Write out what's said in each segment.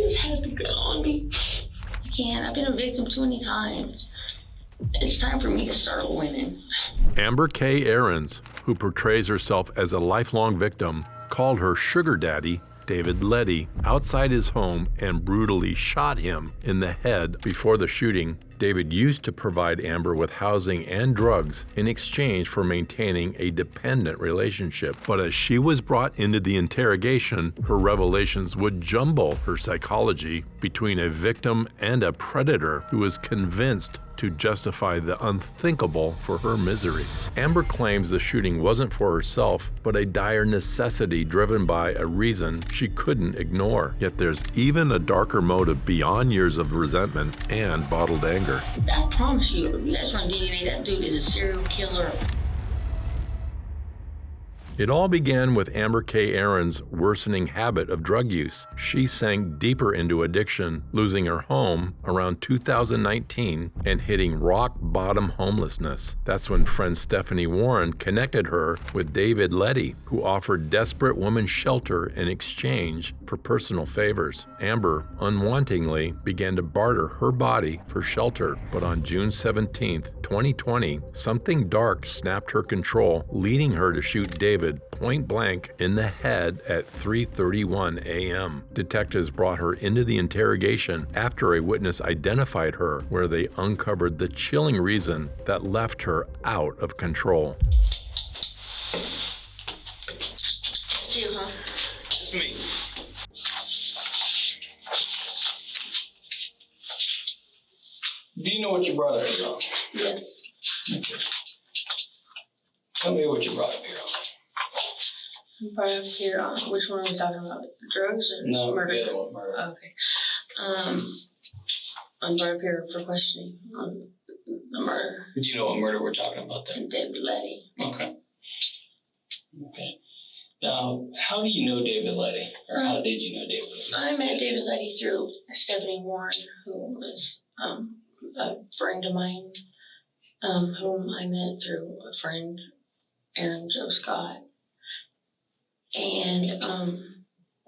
this has to go on me. I can't. I've been a victim too many times. It's time for me to start winning. Amber Kay Ahrens, who portrays herself as a lifelong victim, called her sugar daddy, David Leddy, outside his home and brutally shot him in the head before the shooting. David used to provide Amber with housing and drugs in exchange for maintaining a dependent relationship. But as she was brought into the interrogation, her revelations would jumble her psychology between a victim and a predator who was convinced to justify the unthinkable for her misery. Amber claims the shooting wasn't for herself, but a dire necessity driven by a reason she couldn't ignore. Yet there's even a darker motive beyond years of resentment and bottled anger. I promise you, if you guys run DNA, that dude is a serial killer. It all began with Amber Kay Ahrens' worsening habit of drug use. She sank deeper into addiction, losing her home around 2019 and hitting rock-bottom homelessness. That's when friend Stephanie Warren connected her with David Leddy, who offered desperate women shelter in exchange for personal favors. Amber, unwantingly, began to barter her body for shelter, but on June 17, 2020, something dark snapped her control, leading her to shoot David point blank in the head at 3:31 a.m. Detectives brought her into the interrogation after a witness identified her, where they uncovered the chilling reason that left her out of control. It's you, huh? It's me. Do you know what you brought up here on? Yes. Okay. Tell me what you brought up here on. Right up here, which one are we talking about? Drugs or No, murder? the other one, murder. Okay. I'm right up here for questioning on the murder. Do you know what murder we're talking about then? David Leddy. Okay. Okay. Now, how do you know David Leddy? Or how did you know David Leddy? I met David Leddy through Stephanie Warren, who was a friend of mine, whom I met through a friend, Aaron Joe Scott. And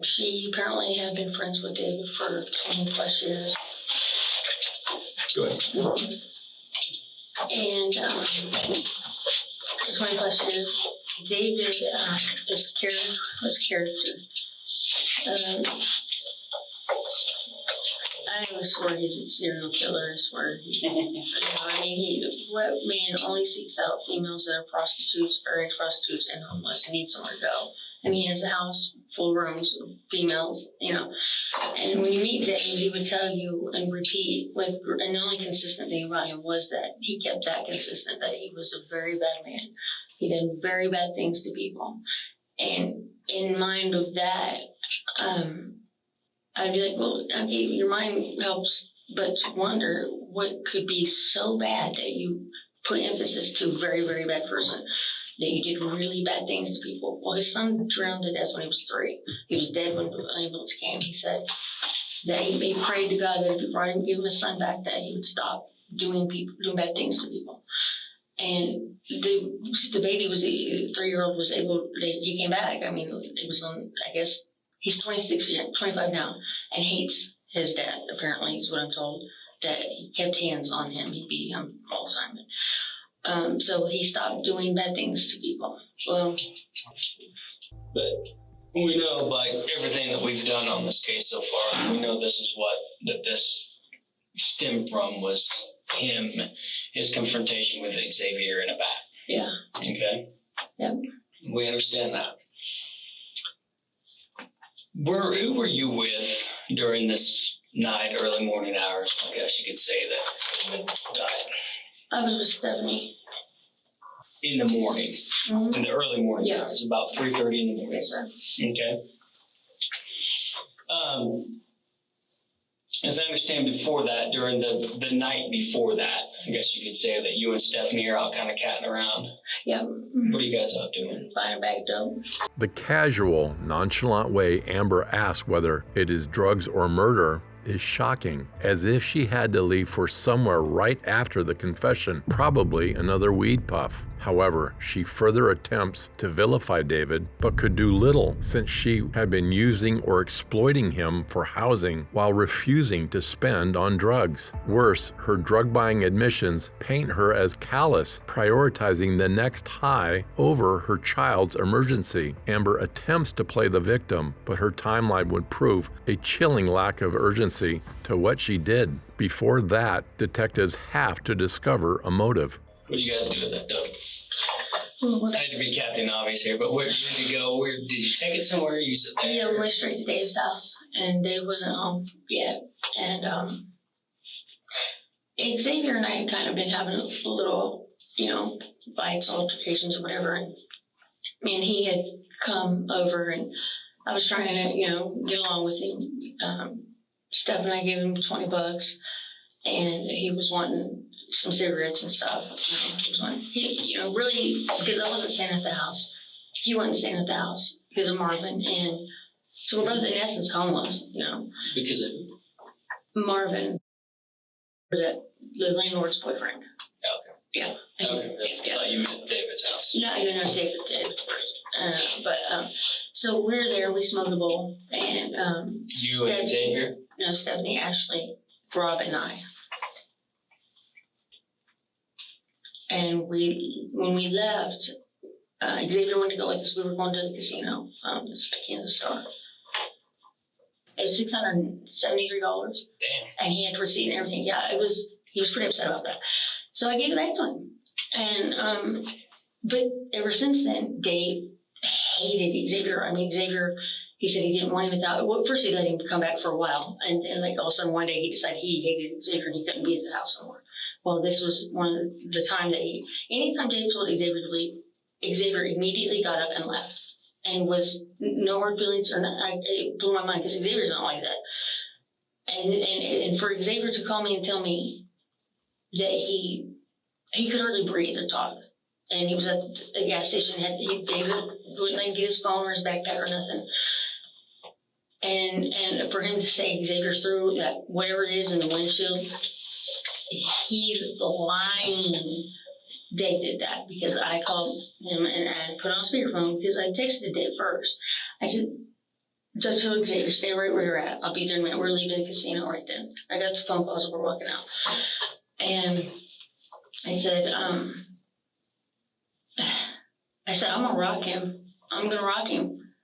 she apparently had been friends with David for 20 plus years. Go ahead. And for 20 plus years, David was character. I swear he's a serial killer. I swear. What man only seeks out females that are prostitutes or ex-prostitutes and homeless and need somewhere to go? And he has a house full of rooms of females, And when you meet Dave, he would tell you and repeat and the only consistent thing about him was that he kept that consistent, that he was a very bad man. He did very bad things to people. And in mind of that, I'd be like, well, okay, your mind helps, but to wonder what could be so bad that you put emphasis to a very, very bad person, that you did really bad things to people. Well, his son drowned to death when he was 3. He was dead when the ambulance came. He said that he prayed to God that before I didn't give him his son back, that he would stop doing bad things to people. And the baby was, the 3-year-old was able, he came back. I mean, it was on, I guess, he's 25 now, and hates his dad, apparently, is what I'm told, that he kept hands on him. He'd be on Alzheimer's. So he stopped doing bad things to people. Well, but we know by everything that we've done on this case so far, we know this is that this stemmed from was him, his confrontation with Xavier in a bat. Yeah. Okay? Yep. We understand that. Who were you with during this night, early morning hours, I guess you could say, that he died? I was with Stephanie. In the morning? Mm-hmm. In the early morning? Yes. It was about 3:30 in the morning? Yes, sir. Okay. As I understand, before that, during the night before that, I guess you could say that you and Stephanie are out kind of catting around. Yep. What are you guys out doing? Buying a bag of dope. The casual, nonchalant way Amber asks whether it is drugs or murder is shocking, as if she had to leave for somewhere right after the confession, probably another weed puff. However, she further attempts to vilify David, but could do little since she had been using or exploiting him for housing while refusing to spend on drugs. Worse, her drug-buying admissions paint her as callous, prioritizing the next high over her child's emergency. Amber attempts to play the victim, but her timeline would prove a chilling lack of urgency to what she did. Before that, detectives have to discover a motive. What did you guys do with that, Doug? Well, I hate to be Captain Obvious here, but where did you go? Where did you take it somewhere? Use it there? yeah, we went straight to Dave's house, and Dave wasn't home yet. And Xavier and I had kind of been having a little, fights, altercations, or whatever. And he had come over, and I was trying to, get along with him. Steph and I gave him $20, and he was wanting some cigarettes and stuff. He really, because I wasn't staying at the house. He wasn't staying at the house because of Marvin, and so we're both in essence homeless. Because of Marvin, the landlord's boyfriend. okay. Yeah. Okay. Yeah. I thought you meant David's house. No, David first. So we're there. We smoked a bowl, and You and Xavier? no, Stephanie, Ashley, Rob, and I. And when we left, Xavier wanted to go with us. We were going to the casino, the Star. It was $673. Damn. And he had the receipt and everything. Yeah, he was pretty upset about that. So I gave it back to him. And but ever since then, Dave hated Xavier. Xavier, he said he didn't want him without. Well, first he let him come back for a while, and then all of a sudden one day he decided he hated Xavier and he couldn't be at the house anymore. Well, this was one of the time that anytime Dave told Xavier to leave, Xavier immediately got up and left, and was no hard feelings or not. It blew my mind because Xavier's not like that. And for Xavier to call me and tell me that he could hardly breathe or talk, and he was at the gas station. David wouldn't let him get his phone or his backpack or nothing. And for him to say Xavier threw that whatever it is in the windshield, he's lying. Dave did that because I called him and I put on speakerphone because I texted Dave first. I said, "Don't tell Xavier, stay right where you're at. I'll be there in a minute. We're leaving the casino right then." I got the phone calls and we're walking out. And I said, I'm gonna rock him. I'm gonna rock him.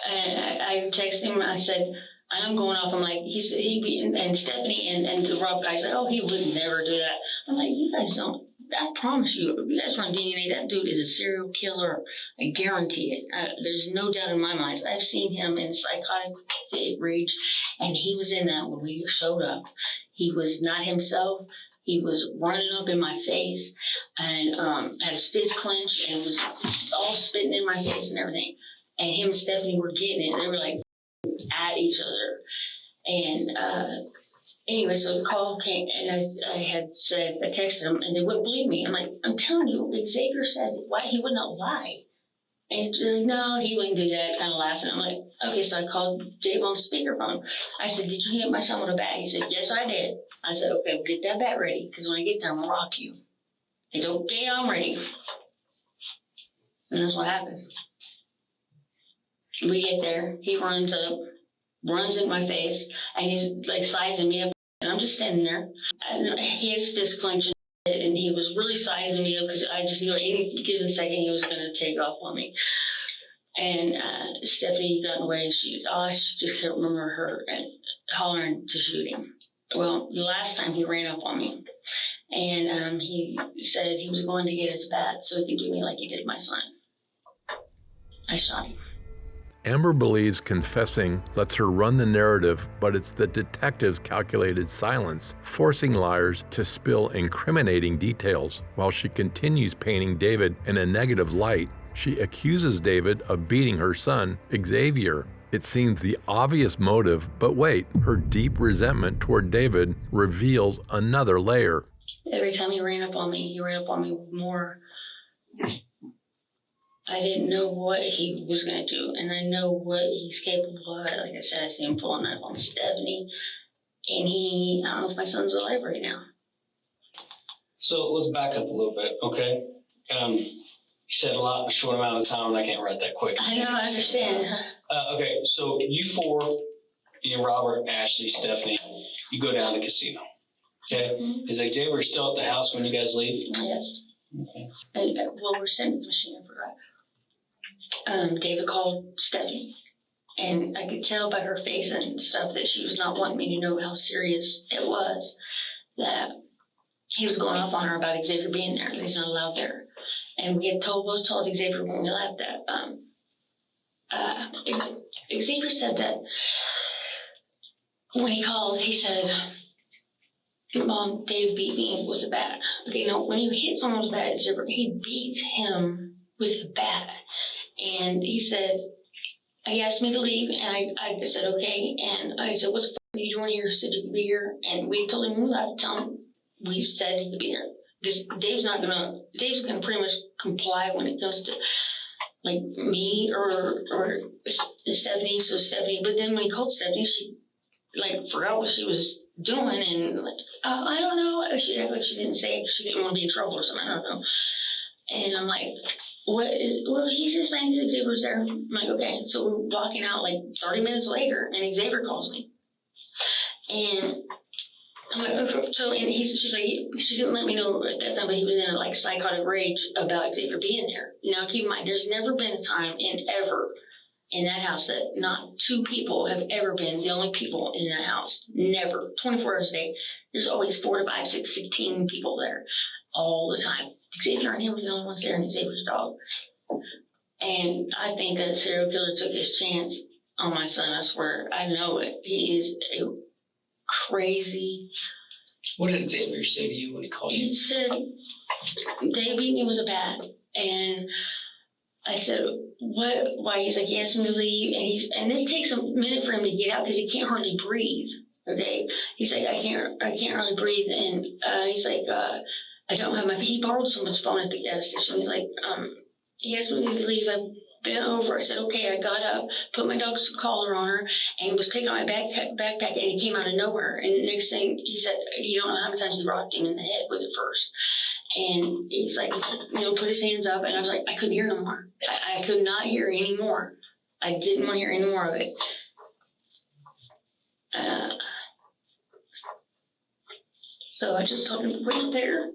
And I texted him. I said, I'm going off. I'm like, and Stephanie and the Rob guy said, "Oh, he would never do that." I'm like, you guys don't. I promise you guys run DNA. That dude is a serial killer. I guarantee it. There's no doubt in my mind. I've seen him in psychotic rage, and he was in that when we showed up. He was not himself. He was running up in my face and had his fist clenched and was all spitting in my face and everything. And him and Stephanie were getting it. They were like at each other. And anyway, so the call came, and I texted them, and they wouldn't believe me. I'm like, I'm telling you, Xavier said why he would not lie. And they're like, no, he wouldn't do that, kind of laughing. I'm like, okay, so I called Dave on speakerphone. I said, "Did you hit my son with a bat?" He said, "Yes, I did." I said, "Okay, well, get that bat ready, because when I get there, I'm going to rock you." He said, "Okay, I'm ready." And that's what happened. We get there, he runs up, runs in my face, and he's like sizing me up, and I'm just standing there. And he has fist clenched, and he was really sizing me up because I just knew at any given second he was going to take off on me. And Stephanie got in the way, and she just can't remember her and hollering to shoot him. Well, the last time he ran up on me, and he said he was going to get his bat so he could do me like he did my son. I shot him. Amber believes confessing lets her run the narrative, but it's the detective's calculated silence, forcing liars to spill incriminating details. While she continues painting David in a negative light, she accuses David of beating her son, Xavier. It seems the obvious motive, but wait, her deep resentment toward David reveals another layer. Every time he ran up on me with more. I didn't know what he was going to do, and I know what he's capable of. Like I said, I see him pull a knife on Stephanie. And I don't know if my son's alive right now. So let's back up a little bit, okay? You said a lot in a short amount of time, and I can't write that quick. I know, I understand. Okay, so you four, Robert, Ashley, Stephanie, you go down to the casino. Okay? Mm-hmm. Is Xavier still at the house when you guys leave? Yes. Okay. And, well, we're sending the machine, I forgot. David called Stephanie, and I could tell by her face and stuff that she was not wanting me to know how serious it was, that he was going off on her about Xavier being there. He's not allowed there. And we had both told Xavier when we left that Xavier said that when he called, he said, Mom, Dave beat me with a bat. Okay, you know, when you hit someone with a bat, he beats him with a bat. And he said, he asked me to leave, and I said, okay. And I said, what the fuck are you doing here? He said, you could be here. And we told him we left. Tell him we said he could be here. Because Dave's gonna pretty much comply when it comes to like me or Stephanie. So Stephanie, but then when he called Stephanie, she like forgot what she was doing, and like, I don't know. She acted like she didn't say she didn't want to be in trouble or something. I don't know. And I'm like, well, he's just saying Xavier was there. I'm like, okay. So we're walking out like 30 minutes later, and Xavier calls me. And I'm like, so, and she's like, she didn't let me know at that time, but he was in a like psychotic rage about Xavier being there. Now, keep in mind, there's never been a time ever in that house that not two people have ever been the only people in that house. Never. 24 hours a day. There's always 4 to 5, 6, 16 people there all the time. Xavier and him were the only ones there, and Xavier's dog. And I think that serial killer took his chance on my son. I swear. I know it. He is a crazy. What did Xavier say to you when he called you? He said, Dave beat me with a bat. And I said, what? Why? He's like, he asked me to leave. And this takes a minute for him to get out because he can't hardly breathe. Okay. He's like, I can't hardly breathe. And he's like, I don't have he borrowed someone's phone at the gas station. He's like, he asked me to leave. I bent over. I said, okay. I got up, put my dog's collar on her, and was picking up my backpack, and he came out of nowhere. And the next thing, he said, you don't know how many times he rocked him in the head with it first. And he's like, put his hands up, and I was like, I couldn't hear no more. I could not hear any more. I didn't want to hear any more of it. So I just told him to wait there.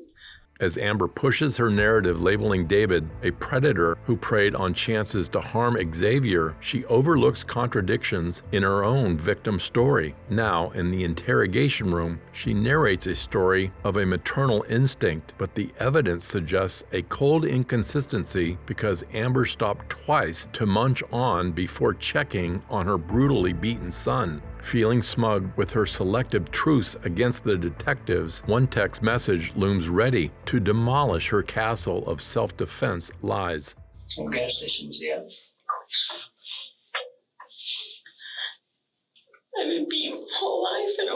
As Amber pushes her narrative labeling David a predator who preyed on chances to harm Xavier, she overlooks contradictions in her own victim story. Now, in the interrogation room, she narrates a story of a maternal instinct, but the evidence suggests a cold inconsistency because Amber stopped twice to munch on before checking on her brutally beaten son. Feeling smug with her selective truce against the detectives, one text message looms ready to demolish her castle of self-defense lies. What gas station was he at? I've been beaten my whole life, and I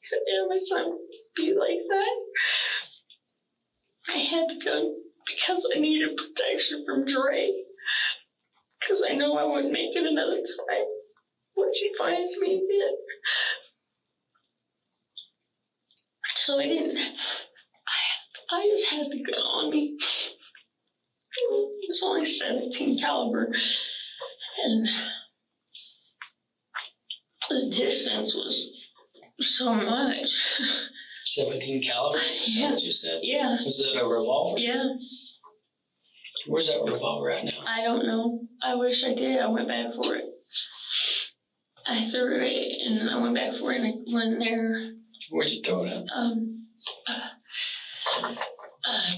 couldn't have my son be like that. I had to go because I needed protection from Dre. Because I know I wouldn't make it another time once he finds me again. So I just had the gun on me. It was only 17 caliber, and the distance was so much. 17 caliber? Is that what you said? Yeah. Was it a revolver? Yeah. Where's that revolver at now? I don't know. I wish I did. I went back for it. I threw it, and I went back for it, and I went there. Where'd you throw it at?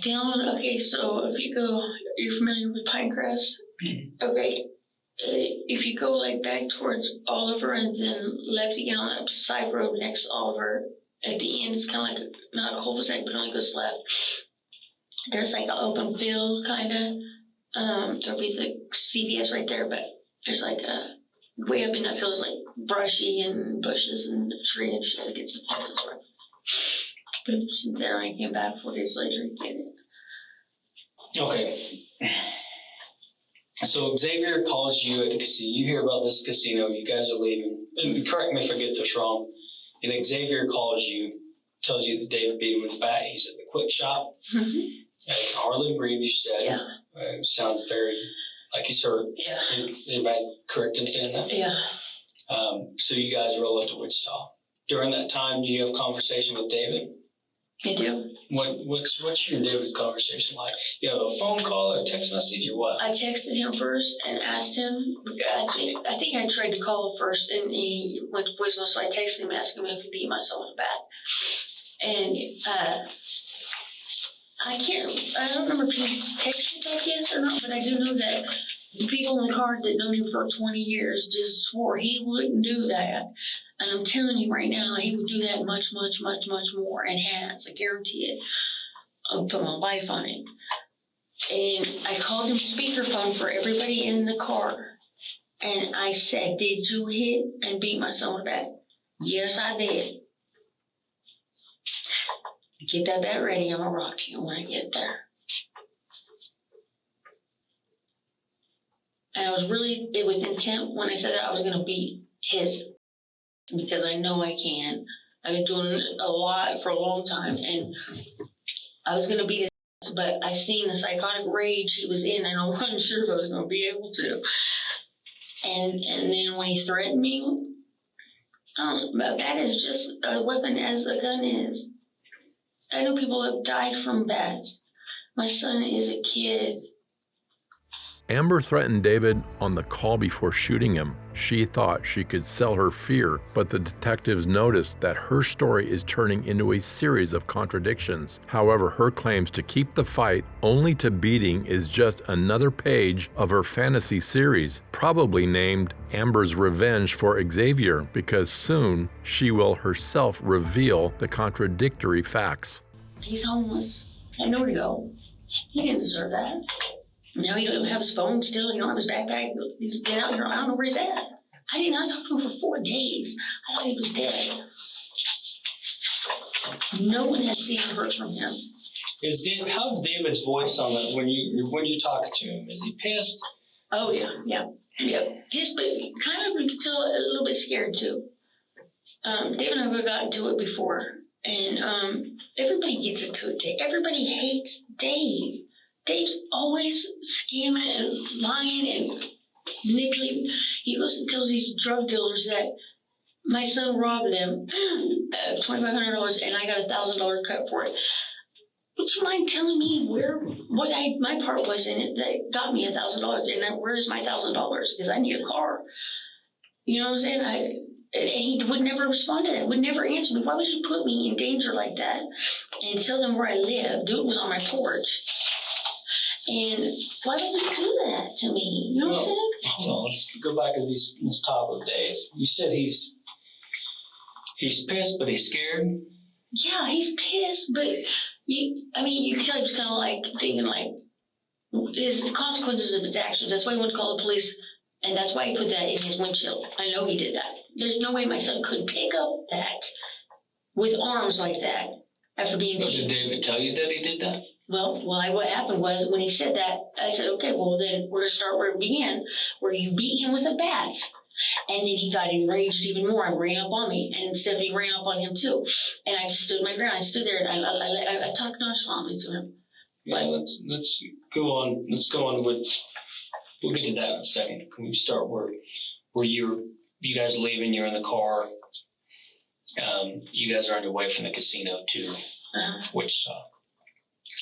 Down, okay, so if you go, you're familiar with Pinecrest? Mm-hmm. Okay, if you go like back towards Oliver and then left again on the side road next to Oliver, at the end it's kind of like, not a cul-de-sac, but only goes left. There's like an open field, kind of. There'll be the CVS right there, but there's like way up in that field is like brushy and bushes and tree and shit. It gets some fences right. But it wasn't there. I came back 4 days later to get it. Okay. So Xavier calls you at the casino. You hear about this casino. You guys are leaving. And correct me if I get this wrong. And Xavier calls you, tells you that David beat him with a bat. He's at the quick shop. Mm-hmm. He can hardly breathe, you said. Yeah. Sounds very like he's hurt. Yeah. Anybody correct in saying that? Yeah. So you guys roll up to Wichita. During that time, do you have a conversation with David? I do. What's your David's conversation like? You have a phone call or a text message or what? I texted him first and asked him. I think I tried to call first and he went to voicemail, so I texted him asking him if he beat my son with a bat. And I don't remember if he texted back yes or not, but I do know that the people in the car that known him for 20 years just swore he wouldn't do that. And I'm telling you right now, he would do that much, much, much, much more, and has. I guarantee it. I'll put my life on it. And I called him speakerphone for everybody in the car. And I said, did you hit and beat my son with a bat? Yes, I did. Get that bat ready. I'm going to rock you when I get there. And it was intent when I said that I was going to beat his, because I know I can. I've been doing a lot for a long time, and I was going to beat his, but I seen the psychotic rage he was in, and I wasn't sure if I was going to be able to. And then when he threatened me, but that is just a weapon as a gun is. I know people have died from bats. My son is a kid. Amber threatened David on the call before shooting him. She thought she could sell her fear, but the detectives noticed that her story is turning into a series of contradictions. However, her claims to keep the fight only to beating is just another page of her fantasy series, probably named Amber's Revenge for Xavier, because soon she will herself reveal the contradictory facts. He's homeless. I know where to go. He didn't deserve that. Now he don't have his phone still. He don't have his backpack. He's been out here. I don't know where he's at. I did not talk to him for 4 days. I thought he was dead. No one has seen or heard from him. How's David's voice on that when you talk to him? Is he pissed? Oh yeah. Pissed, but kind of, you can tell, a little bit scared too. David and I have gotten into it before, and everybody gets into it. Everybody hates Dave. Dave's always scamming and lying and manipulating. He goes and tells these drug dealers that my son robbed them $2,500 and I got a $1,000 cut for it. Would you mind telling me what my part was in it that got me $1,000, and where's my $1,000? Because I need a car. You know what I'm saying? And he would never respond to that. Would never answer me. Why would you put me in danger like that and tell them where I live? Dude was on my porch. And why would you do that to me? You know what I'm saying? Well, let's go back to this topic, Dave. You said he's pissed, but he's scared. Yeah, he's pissed, but you can tell he's kind of like thinking like his consequences of his actions. That's why he went to call the police, and that's why he put that in his windshield. I know he did that. There's no way my son could pick up that with arms like that after being. Did David tell you that he did that? Well, what happened was when he said that, I said, okay, well, then we're going to start where it began, where you beat him with a bat. And then he got enraged even more and ran up on me. And Stephanie ran up on him too. And I stood my ground. I stood there and I talked nonchalantly to him. Yeah, let's go on. Let's go on with. We'll get to that in a second. Can we start where you guys are leaving? You're in the car. You guys are on your way from the casino to Wichita.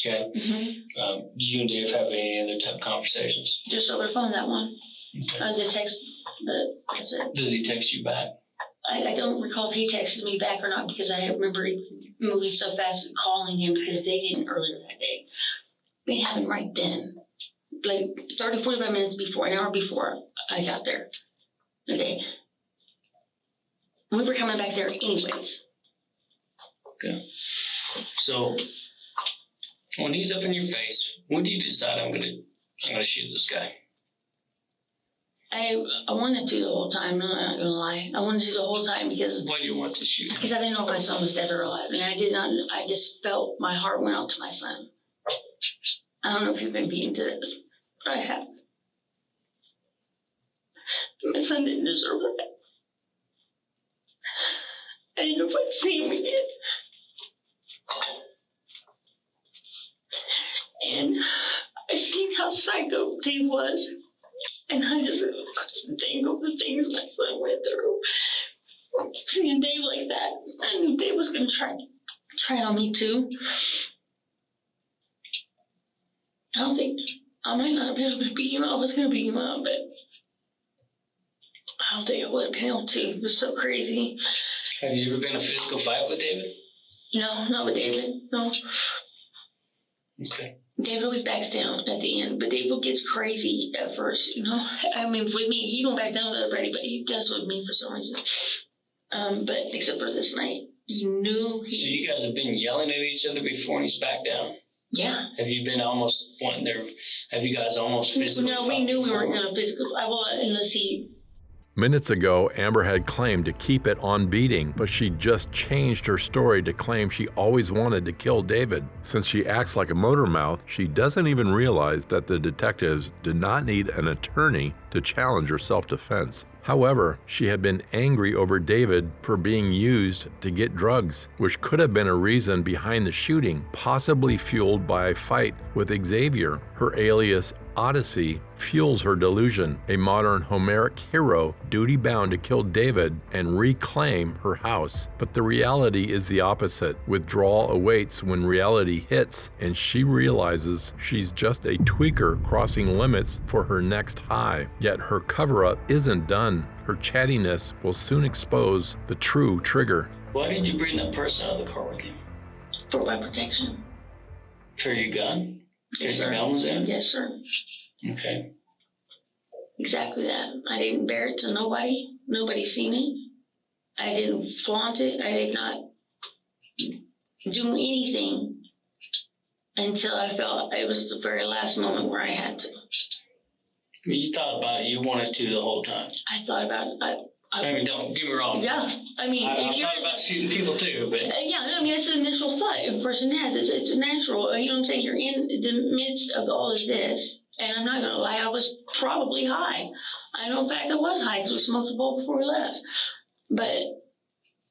Okay. Mm-hmm. Do you and Dave have any other type of conversations? Just over the phone, that one. Okay. The text, but that's it. Does he text you back? I don't recall if he texted me back or not, because I remember moving so fast and calling him because they didn't earlier that day. It happened right then. Like 30, 45 minutes before, an hour before I got there. Okay. We were coming back there anyways. Okay. So when he's up in your face, when do you decide I'm gonna shoot this guy? I wanted to the whole time, I'm not gonna lie. I wanted to the whole time because. Why do you want to shoot him? Because I didn't know if my son was dead or alive. And I just felt my heart went out to my son. I don't know if you've been beaten to this, but I have. My son didn't deserve that. didn't know if I'd see him again. And I seen how psycho Dave was. And I just couldn't think of the things my son went through. Seeing Dave like that, I knew Dave was going to try it on me too. I don't think, I might not have been able to beat him up. I was going to beat him up, but I don't think I would have been able to. It was so crazy. Have you ever been in a physical fight with David? No, not with David, no. Okay. David always backs down at the end, but David gets crazy at first, you know. I mean, with me, he don't back down with everybody, but he does with me for some reason. But except for this night, he knew. So you guys have been yelling at each other before and he's backed down? Yeah. Have you been almost wanting there? Have you guys almost physically? No, we knew we weren't going to physically. Unless he. Minutes ago, Amber had claimed to keep it on beating, but she just changed her story to claim she always wanted to kill David. Since she acts like a motor mouth, she doesn't even realize that the detectives did not need an attorney to challenge her self-defense. However, she had been angry over David for being used to get drugs, which could have been a reason behind the shooting, possibly fueled by a fight with Xavier. Her alias Odyssey fuels her delusion, a modern Homeric hero duty-bound to kill David and reclaim her house. But the reality is the opposite. Withdrawal awaits when reality hits, and she realizes she's just a tweaker crossing limits for her next high. Yet her cover-up isn't done. Her chattiness will soon expose the true trigger. Why did you bring that person out of the car with you? For my protection. For your gun? Yes, your sir. gun was in? Yes, sir. Okay. Exactly that. I didn't bear it to nobody. Nobody seen it. I didn't flaunt it. I did not do anything until I felt it was the very last moment where I had to. You thought about it. You wanted to the whole time. I thought about it. I mean, don't get me wrong. Yeah. I mean, I thought about shooting people too, but. Yeah, I mean, it's an initial thought a person has. It's natural. You know what I'm saying? You're in the midst of all of this. And I'm not going to lie, I was probably high. I know, in fact, I was high because we smoked a bowl before we left. But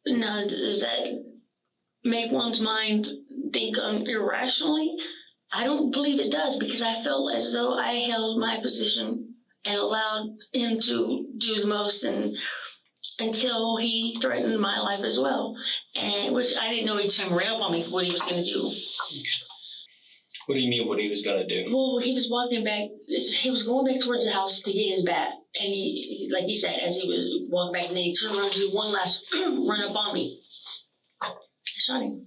now, does that make one's mind think irrationally? I don't believe it does, because I felt as though I held my position and allowed him to do the most, and until he threatened my life as well. And which I didn't know he'd turn around on me for what he was going to do. What do you mean what he was going to do? Well, he was walking back. He was going back towards the house to get his bat. And he like he said, as he was walking back, and then he turned around to do one last run up on me. I shot him.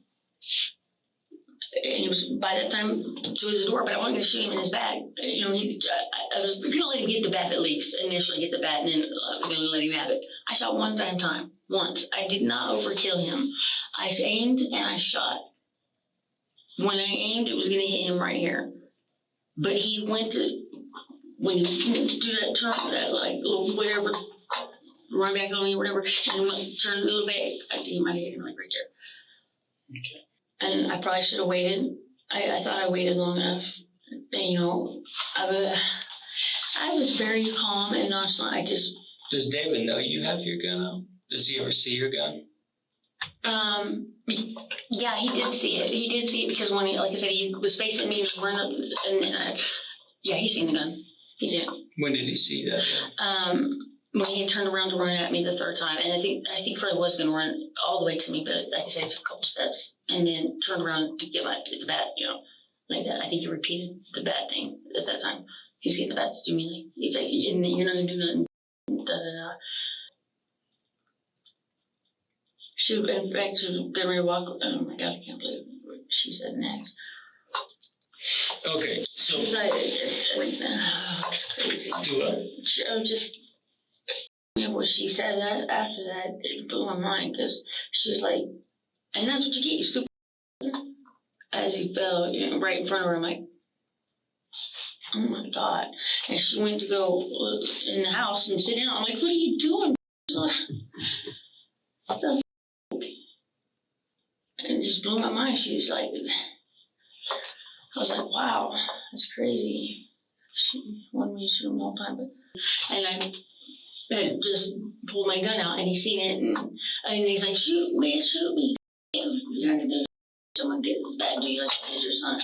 And he was, by that time, to his door, but I wasn't going to shoot him in his back. You know, I was going to let him get the bat at least, initially get the bat, and then I was going to let him have it. I shot one time, once. I did not overkill him. I aimed and I shot. When I aimed, it was going to hit him right here. But he went to, when he went to do that turn, that like little whatever, run back on me, whatever, and went, turned a little bit, I think he might have hit him like right there. Okay. And I probably should have waited. I thought I waited long enough. And, you know, I was very calm and nonchalant. Does David know you have your gun out? Does he ever see your gun? Yeah, he did see it. He did see it because when he, like I said, he was facing me and run up, and yeah, he seen the gun. He seen it. When did he see that? When he turned around to run at me the third time, and I think probably was going to run all the way to me, but like I said, he took a couple steps and then turned around to get the bat, you know, like that. I think he repeated the bat thing at that time. He's getting the bat to do me. He's like, you're not going to do nothing. Da, da, da. She went back to get ready to walk. Oh my God, I can't believe what she said next. Okay, so. It's like, it's crazy. Do what? Just. Yeah, what she said that after that, it blew my mind, because she's like, and that's what you get, you stupid. As he fell, you know, right in front of her, I'm like, oh my God. And she went to go in the house and sit down. I'm like, what are you doing? And it just blew my mind. She's like, I was like, wow, that's crazy. She wanted me to shoot him all the time, but, and I. It just pulled my gun out, and he seen it, and he's like, shoot me, shoot me. You're not gonna do it. Someone get this bad, do you like to your son?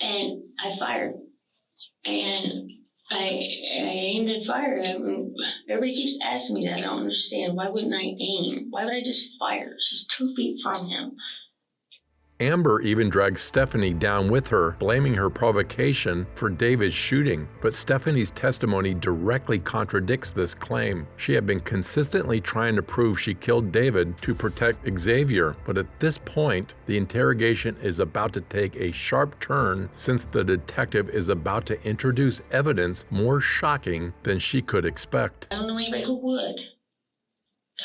And I fired. And I aimed and fired. Everybody keeps asking me that. I don't understand. Why wouldn't I aim? Why would I just fire? She's 2 feet from him. Amber even dragged Stephanie down with her, blaming her provocation for David's shooting. But Stephanie's testimony directly contradicts this claim. She had been consistently trying to prove she killed David to protect Xavier, but at this point, the interrogation is about to take a sharp turn since the detective is about to introduce evidence more shocking than she could expect. I don't know anybody who would.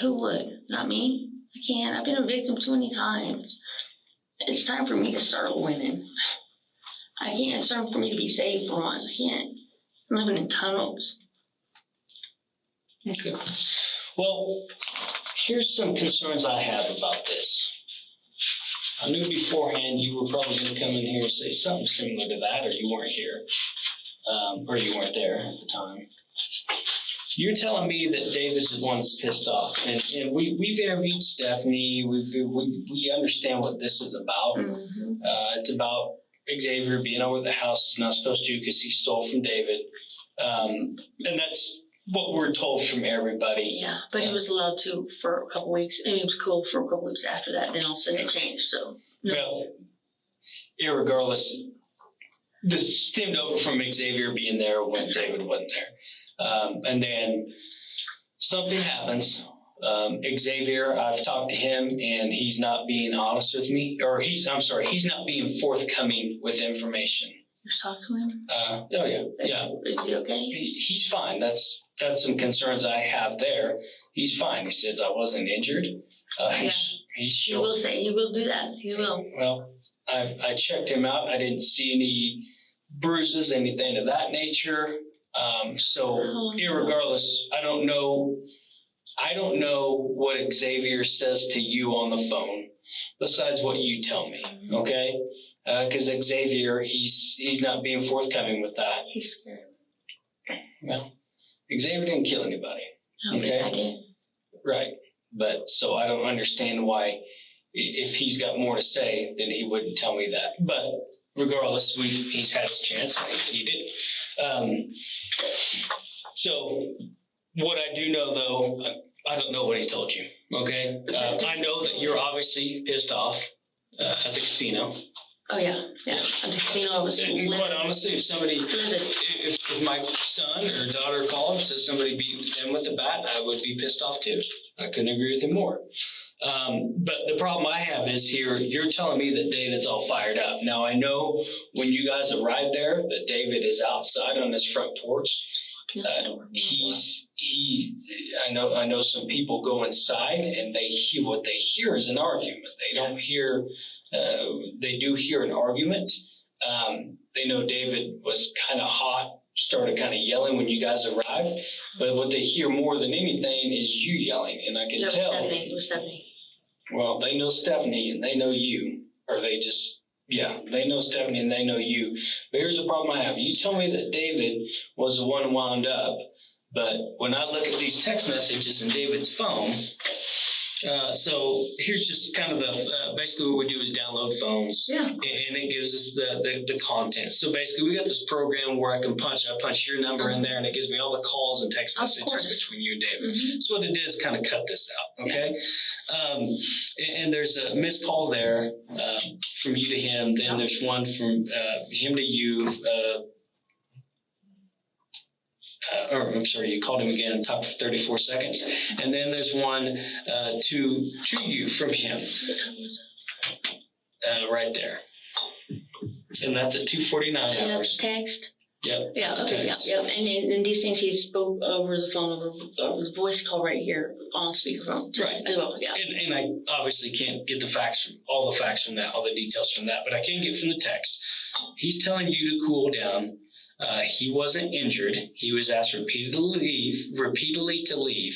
Who would? Not me. I can't. I've been a victim too many times. It's time for me to start winning. I can't. It's time for me to be safe for once. I can't. I'm living in tunnels. Okay. Well, here's some concerns I have about this. I knew beforehand you were probably going to come in here and say something similar to that, or you weren't here, or you weren't there at the time. You're telling me that David's the one that's pissed off, and we've interviewed Stephanie. We understand what this is about. Mm-hmm. It's about Xavier being over at the house. He's not supposed to because he stole from David, and that's what we're told from everybody. Yeah, but he was allowed to for a couple weeks, and he was cool for a couple weeks after that. Then all of a sudden it changed. So no. Well, irregardless, this stemmed over from Xavier being there when David wasn't there. And then something happens. Xavier, I've talked to him, and he's not being honest with me, or he's not being forthcoming with information. You talked to him? Oh yeah. Is he okay? He's fine. That's some concerns I have there. He's fine. He says I wasn't injured. He will say he will do that. He will. Well, I checked him out. I didn't see any bruises, anything of that nature. So irregardless, I don't know what Xavier says to you on the phone besides what you tell me. Okay? Because Xavier, he's not being forthcoming with that. He's scared. Well, Xavier didn't kill anybody. Okay? I did. Right. But so I don't understand why, if he's got more to say, then he wouldn't tell me that. But regardless, he's had his chance. He did. So what I do know, though, I don't know what he told you. Okay. I know that you're obviously pissed off at the casino. Oh yeah. At the casino, I was. And quite honestly, if my son or daughter called and said somebody beat them with a bat, I would be pissed off too. I couldn't agree with him more. But the problem I have is here, you're telling me that David's all fired up. Now, I know when you guys arrived there that David is outside on his front porch. I know some people go inside and what they hear is an argument. They don't hear, they do hear an argument. They know David was kind of hot, started kind of yelling when you guys arrived. But what they hear more than anything is you yelling. And I can tell. It was Stephanie. Well, they know Stephanie and they know you. Or they know Stephanie and they know you. But here's the problem I have. You tell me that David was the one wound up. But when I look at these text messages in David's phone, so here's just kind of basically what we do is download phones, and it gives us the content. So basically we got this program where I punch your number in there, and it gives me all the calls and text messages between you and David. Mm-hmm. So what it did is kind of cut this out, okay? And there's a missed call there from you to him. Then there's one from him to you. You called him again and talked for 34 seconds. And then there's one to you from him. Right there. And that's at 2:49 hours. And that's text? Yep. Yeah, okay, yeah. And these things he spoke over the phone, over his voice call right here on speakerphone. Right. As well, yeah. And I obviously can't get all the facts from that, all the details from that, but I can get from the text. He's telling you to cool down. He wasn't injured. He was asked repeatedly to leave,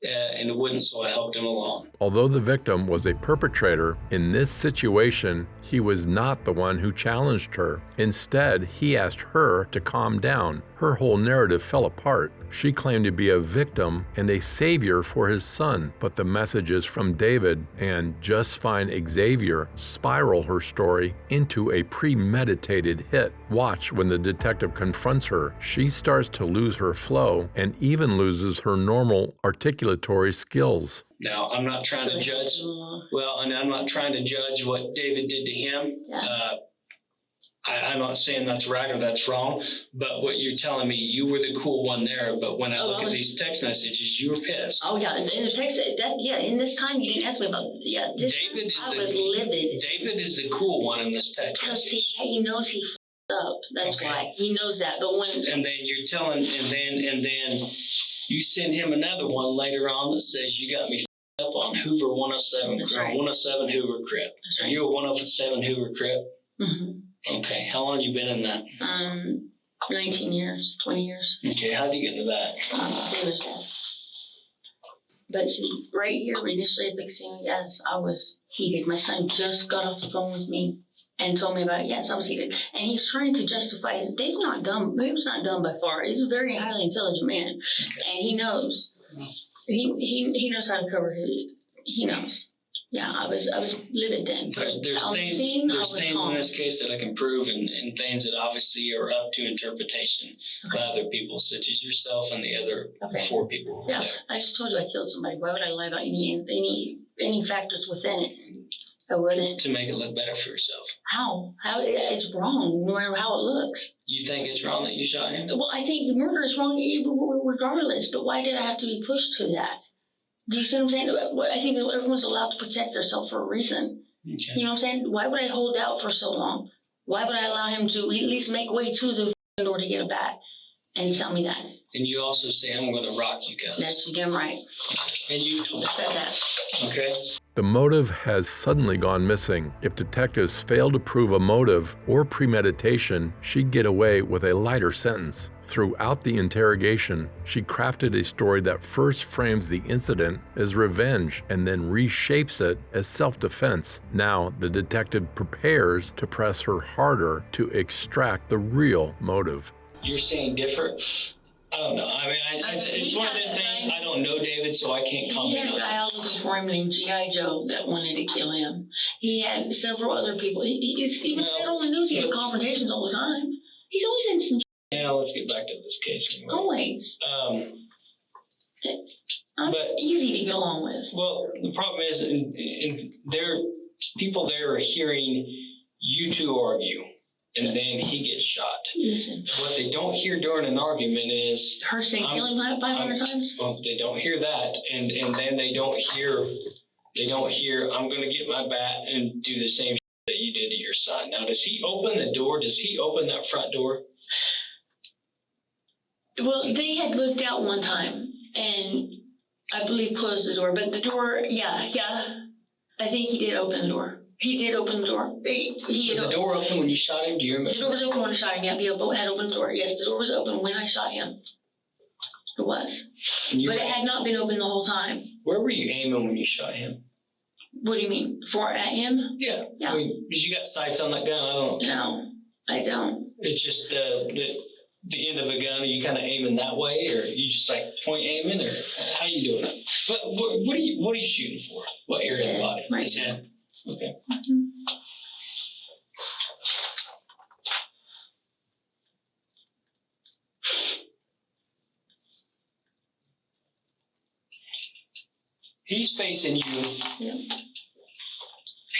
and wouldn't, so I helped him along. Although the victim was a perpetrator, in this situation, He was not the one who challenged her. Instead, he asked her to calm down. Her whole narrative fell apart. She claimed to be a victim and a savior for his son, but the messages from David and Just Fine Xavier spiral her story into a premeditated hit. Watch when the detective confronts her. She starts to lose her flow and even loses her normal articulatory skills. Now, I'm not trying to judge. Well, and I'm not trying to judge what David did to him. Yeah. I'm not saying that's right or that's wrong, but what you're telling me, you were the cool one there. But when I look at these text messages, you were pissed. Oh yeah, in the text in this time you didn't ask me about I was livid. David is the cool one in this text because message. he knows he f***ed up. That's why he knows that. But when and then you're telling, and then you send him another one later on that says you got me f***ed up on Hoover 107, That's right. 107 Hoover Crip. That's right. Are you a 107 Hoover Crip? Mm-hmm. Okay, how long have you been in that? 19 years, 20 years. Okay, how'd you get into that? David's dad. But see, right here, initially at the casino, yes, I was heated. My son just got off the phone with me and told me about it. Yes, I was heated. And he's trying to justify it. David's not dumb. David's not dumb by far. He's a very highly intelligent man. Okay. And he knows. He knows how to cover his, he knows. Yeah, I was livid then. There's things in this case that I can prove and things that obviously are up to interpretation by other people, such as yourself and the other 4 people. Yeah, I just told you I killed somebody. Why would I lie about any factors within it? I wouldn't. To make it look better for yourself. How? It's wrong, no matter how it looks. You think it's wrong that you shot him? Well, I think murder is wrong regardless, but why did I have to be pushed to that? Do you see what I'm saying? I think everyone's allowed to protect themselves for a reason. Okay. You know what I'm saying? Why would I hold out for so long? Why would I allow him to at least make way to the door to get a bat and tell me that? And you also say, I'm going to rock you guys. That's damn right. And you said that. Okay. The motive has suddenly gone missing. If detectives fail to prove a motive or premeditation, she'd get away with a lighter sentence. Throughout the interrogation, she crafted a story that first frames the incident as revenge and then reshapes it as self-defense. Now, the detective prepares to press her harder to extract the real motive. You're saying different? I don't know. I mean, it's one of the things. I don't know David, so I can't comment on it. He had a guy out looking for him named G.I. Joe that wanted to kill him. He had several other people. He's even said on the news he had confrontations all the time. He's always in some. Yeah, let's get back to this case. Anyway. Always. But easy to get along with. Well, the problem is, people there are hearing you two argue. And then he gets shot. Listen. What they don't hear during an argument is her saying kill him 500 times. Well, they don't hear that, and then they don't hear. I'm going to get my bat and do the same that you did to your son. Now, does he open the door? Does he open that front door? Well, they had looked out one time, and I believe closed the door. But the door, yeah, I think he did open the door. He did open the door. Was the door open when you shot him? Do you remember? The door was open when I shot him. Yeah, he had opened the door. Yes, the door was open when I shot him. It was. But it had not been open the whole time. Where were you aiming when you shot him? What do you mean? At him? Yeah. I mean, did you got sights on that gun? No, I don't. It's just the end of a gun. Are you kind of aiming that way, or you just like point aiming, or how you doing it? But what are you shooting for? What area of the body? Right. His head. Okay. Mm-hmm. He's facing you. Yeah.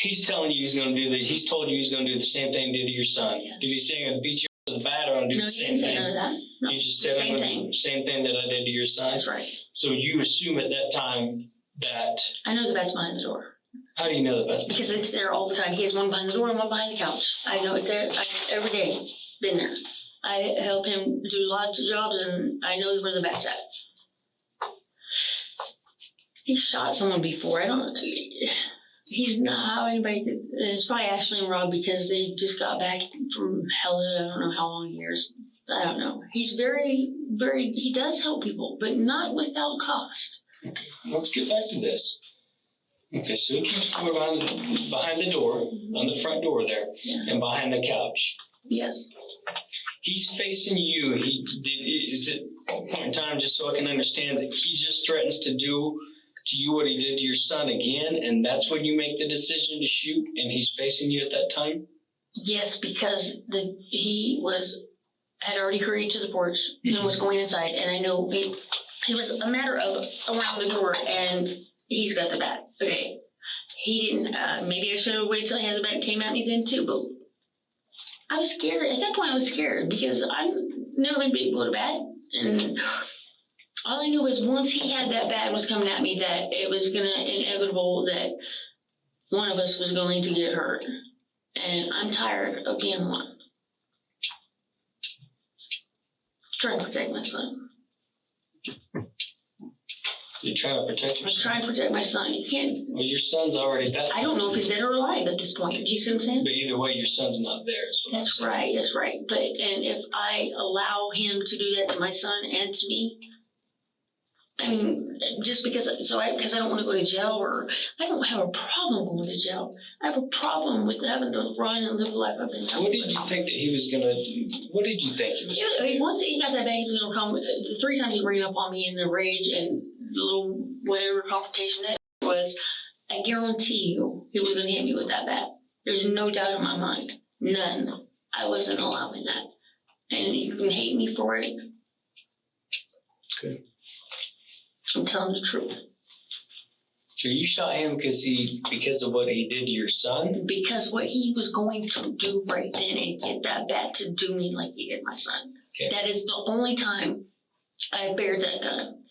He's telling you he's going to do he's told you he's going to do the same thing he did to your son. Yes. Did he say I'm going to beat you with the bat or do the same thing? No, he didn't say none of that. No. He just said same thing. Same thing that I did to your son? That's right. So you assume at that time that... I know the bat's behind the door. How do you know the bat's behind the door? Because it's there all the time. He has one behind the door and one behind the couch. I know it there every day. Been there. I help him do lots of jobs, and I know where the bat's at. He shot someone before. He's not how anybody. It's probably Ashley and Rob because they just got back from hell. I don't know how long years. I don't know. He's very, very. He does help people, but not without cost. Okay, let's get back to this. Okay, so he keeps going behind the door, on the front door there, and behind the couch. Yes. He's facing you. Is it a point in time, just so I can understand, that he just threatens to do to you what he did to your son again, and that's when you make the decision to shoot, and he's facing you at that time? Yes, because he had already hurried to the porch and was going inside, and I know it was a matter of around the door, and he's got the bat. Okay, he didn't. Maybe I should have waited till he had the bat and came at me then too. But I was scared. At that point, I was scared because I've never been beat with a bat, and all I knew was once he had that bat and was coming at me, that it was inevitable that one of us was going to get hurt, and I'm tired of being one. Trying to protect my son. You're trying to protect your son? I'm trying to protect my son. You can't. Well, your son's already dead. I don't know if he's dead or alive at this point. Do you see what I'm saying? But either way, your son's not there. That's right. That's right. And if I allow him to do that to my son and to me, I mean, just because I don't want to go to jail, or I don't have a problem going to jail. I have a problem with having to run and live the life I've been doing. What did you think that he was gonna do? What did you think he was gonna do? Once he got that back, he was gonna come. The 3 times he ran up on me in the rage and the little whatever confrontation that was, I guarantee you he was gonna hit me with that bat. There's no doubt in my mind. None. I wasn't allowing that. And you can hate me for it. Okay. I'm telling the truth. So you shot him because of what he did to your son? Because what he was going to do right then and get that bat to do me like he did my son. Okay. That is the only time I bared that gun.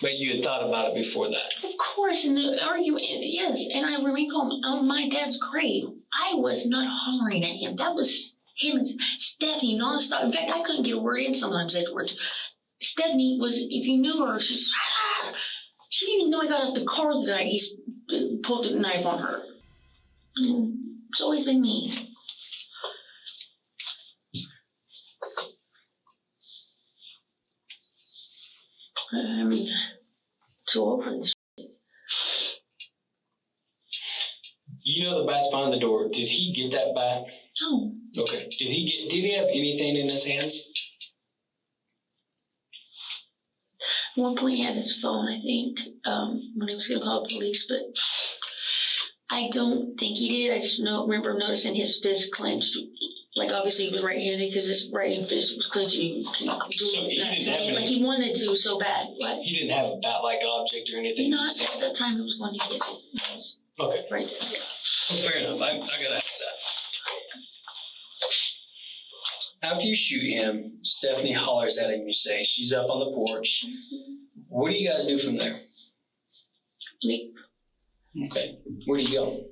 But you had thought about it before that? Of course, and the argument, yes. And I remain calm. On my dad's grave, I was not hollering at him. That was him and Stephanie nonstop. In fact, I couldn't get a word in sometimes afterwards. Stephanie was, if you knew her, she didn't even know I got out the car the night he pulled the knife on her. It's always been me. I'm too old for this. You know the bat's behind the door. Did he get that bat? No. Okay. Did he have anything in his hands? At one point he had his phone, I think, when he was going to call the police, but I don't think he did. I just remember noticing his fist clenched. Like, obviously he was right-handed because his right fist was clenched. He wanted to so bad. What? He didn't have a bat-like object or anything? Not at that time he was going to get it. Okay. Right there, yeah. Well, fair enough. I got to ask that. After you shoot him, Stephanie hollers at him, you say. She's up on the porch. Mm-hmm. What do you guys do from there? Leap. Okay. Where do you go?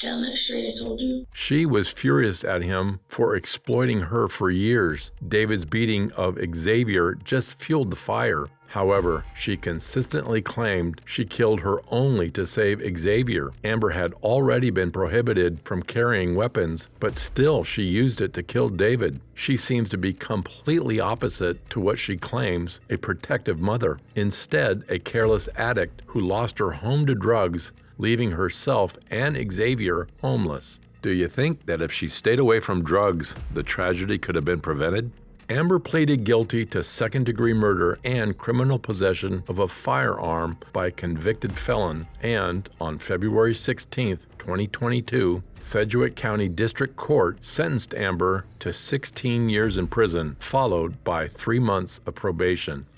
Down that street I told you. She was furious at him for exploiting her for years. David's beating of Xavier just fueled the fire. However, she consistently claimed she killed her only to save Xavier. Amber had already been prohibited from carrying weapons, but still she used it to kill David. She seems to be completely opposite to what she claims, a protective mother. Instead, a careless addict who lost her home to drugs, leaving herself and Xavier homeless. Do you think that if she stayed away from drugs, the tragedy could have been prevented? Amber pleaded guilty to second-degree murder and criminal possession of a firearm by a convicted felon, and on February 16, 2022, Sedgwick County District Court sentenced Amber to 16 years in prison, followed by 3 months of probation.